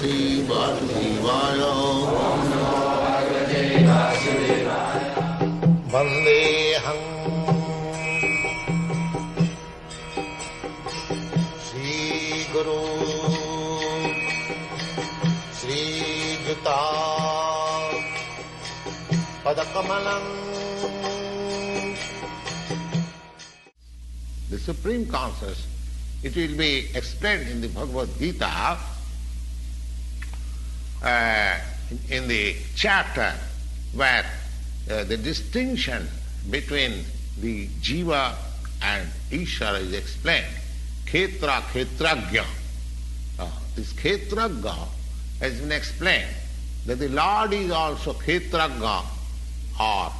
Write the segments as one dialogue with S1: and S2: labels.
S1: Parvati Vasudevaya. Vandeham Sri Guru Sri Juta Padakamalam. The Supreme Consciousness, it will be explained in the Bhagavad Gita in the chapter where the distinction between the Jiva and Ishvara is explained. Khetra, Khetragya. This Khetragya has been explained that the Lord is also Khetragya or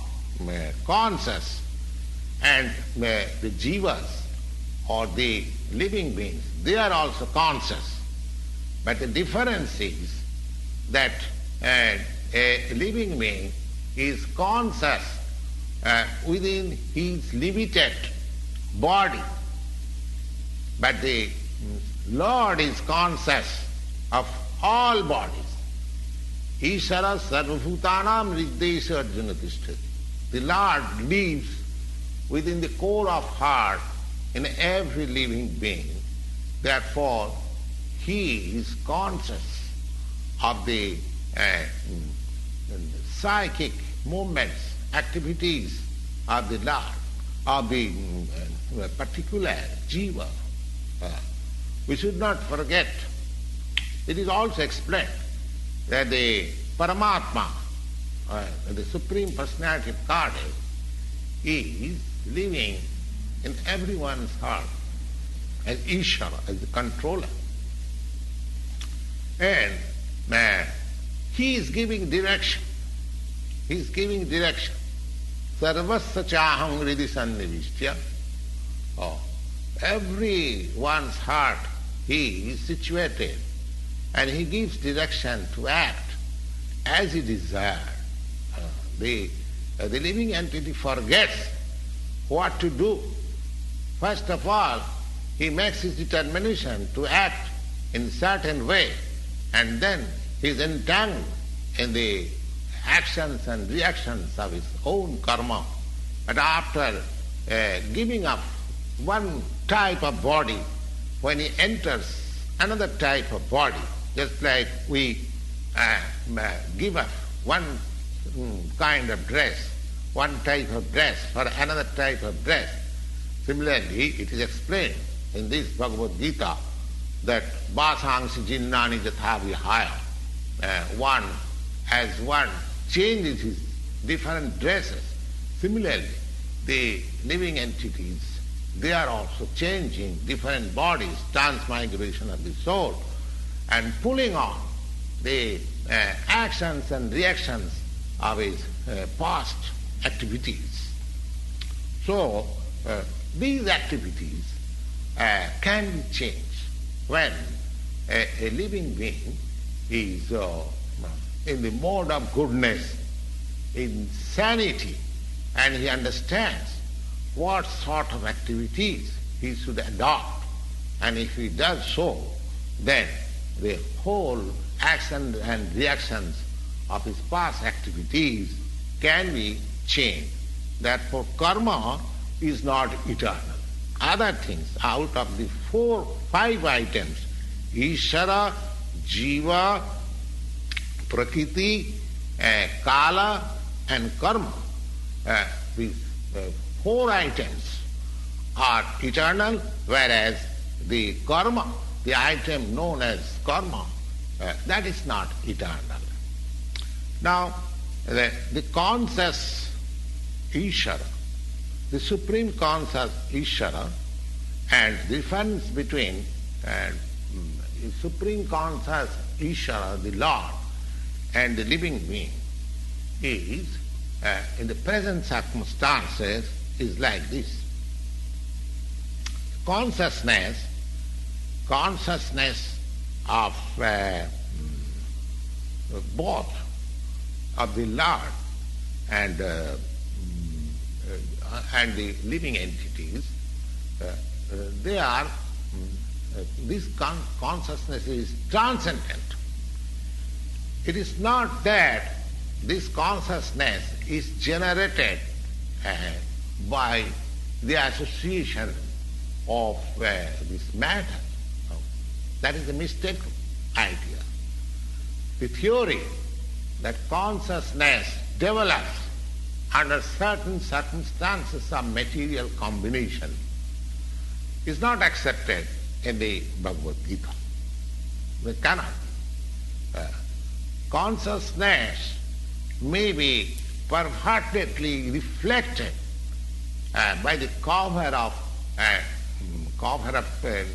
S1: conscious, and the Jivas or the living beings, they are also conscious. But the difference is that a living being is conscious within his limited body, but the Lord is conscious of all bodies. Ishara sarvabhutanam hridesha arjuna tishtati. The Lord lives within the core of heart in every living being. Therefore, he is conscious of the psychic movements, activities of the Lord, of the particular Jiva. We should not forget, it is also explained that the Paramatma, the Supreme Personality of Godhead, is living in everyone's heart as Ishvara, as the controller. And he is giving direction. He is giving direction. Sarvasya chaham hridi sannivishya. Everyone's heart he is situated, and he gives direction to act as he desires. The living entity forgets what to do. First of all, he makes his determination to act in a certain way, and then he is entangled in the actions and reactions of his own karma. But after giving up one type of body, when he enters another type of body, just like we give up one kind of dress, one type of dress for another type of dress. Similarly, it is explained in this Bhagavad Gita that Vasangsi jinnani jatha vihaya. As one changes his different dresses, similarly, the living entities, they are also changing different bodies, transmigration of the soul, and pulling on the actions and reactions of his past activities. So, these activities can be changed when a living being is in the mode of goodness, in sanity, and he understands what sort of activities he should adopt. And if he does so, then the whole action and reactions of his past activities can be changed. Therefore, karma is not eternal. Other things, out of the 5 items, Ishvara, Jiva, Prakriti, Kala and Karma, these 4 items are eternal, whereas the karma, the item known as karma, that is not eternal. Now, the conscious Ishvara, the supreme conscious Ishvara, and the difference between the supreme conscious Ishvara, the Lord, and the living being is, in the present circumstances, is like this. Consciousness of both of the Lord and the living entities, they are, this consciousness is transcendent. It is not that this consciousness is generated by the association of this matter. That is a mistaken idea. The theory that consciousness develops under certain circumstances of material combination is not accepted in the Bhagavad Gita. We cannot. Consciousness may be perfectly reflected by the cover of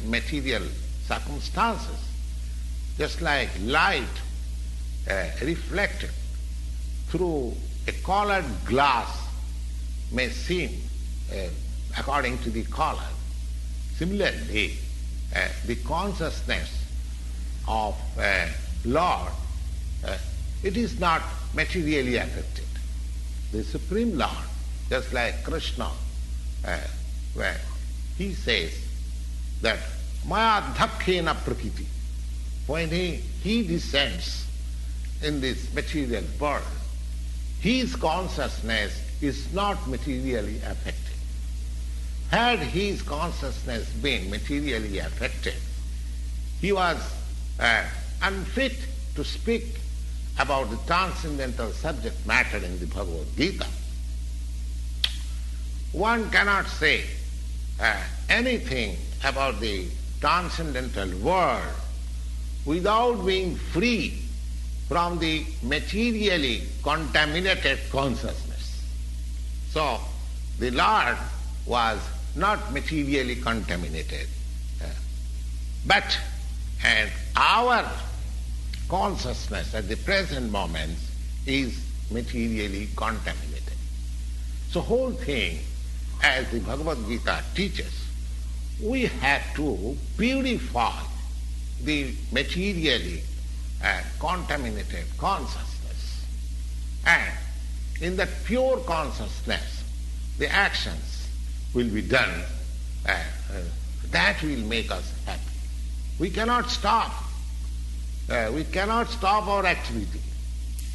S1: material circumstances, just like light reflected through a colored glass may seem according to the color. Similarly, the consciousness of Lord, it is not materially affected. The Supreme Lord, just like Krishna, where he says that Maya Dhakkena Prakriti, when he descends in this material world, his consciousness is not materially affected. Had his consciousness been materially affected, he was unfit to speak about the transcendental subject matter in the Bhagavad Gita. One cannot say anything about the transcendental world without being free from the materially contaminated consciousness. So the Lord was not materially contaminated. But our consciousness at the present moment is materially contaminated. So whole thing, as the Bhagavad Gita teaches, we have to purify the materially contaminated consciousness. And in that pure consciousness, the actions will be done. That will make us happy. We cannot stop. We cannot stop our activity.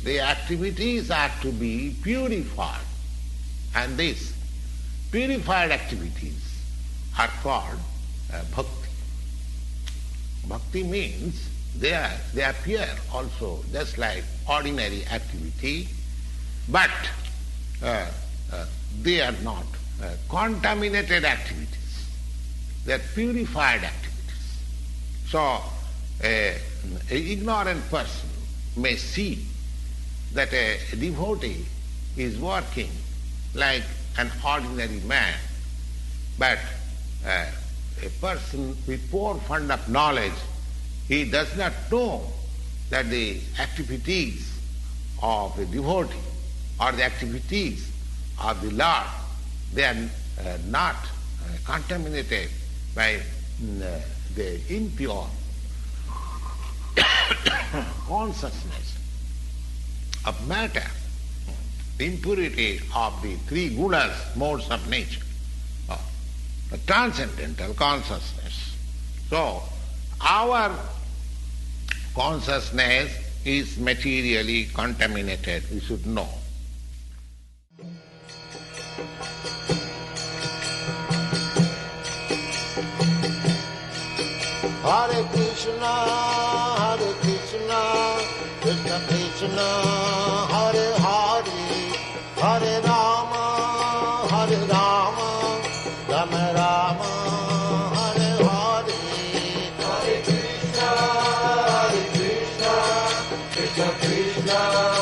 S1: The activities are to be purified. And these purified activities are called bhakti. Bhakti means they appear also just like ordinary activity, but they are not contaminated activities. They are purified activities. So an ignorant person may see that a devotee is working like an ordinary man, but a person with poor fund of knowledge, he does not know that the activities of a devotee or the activities of the Lord, they are not contaminated by the impure consciousness of matter, the impurity of the three gunas, modes of nature, the transcendental consciousness. So, our consciousness is materially contaminated, we should know.
S2: Hare Krishna, Krishna Krishna, Hare Hare, Hare Rama, Rama Rama, Hare Hare. Hare Krishna, Krishna Krishna.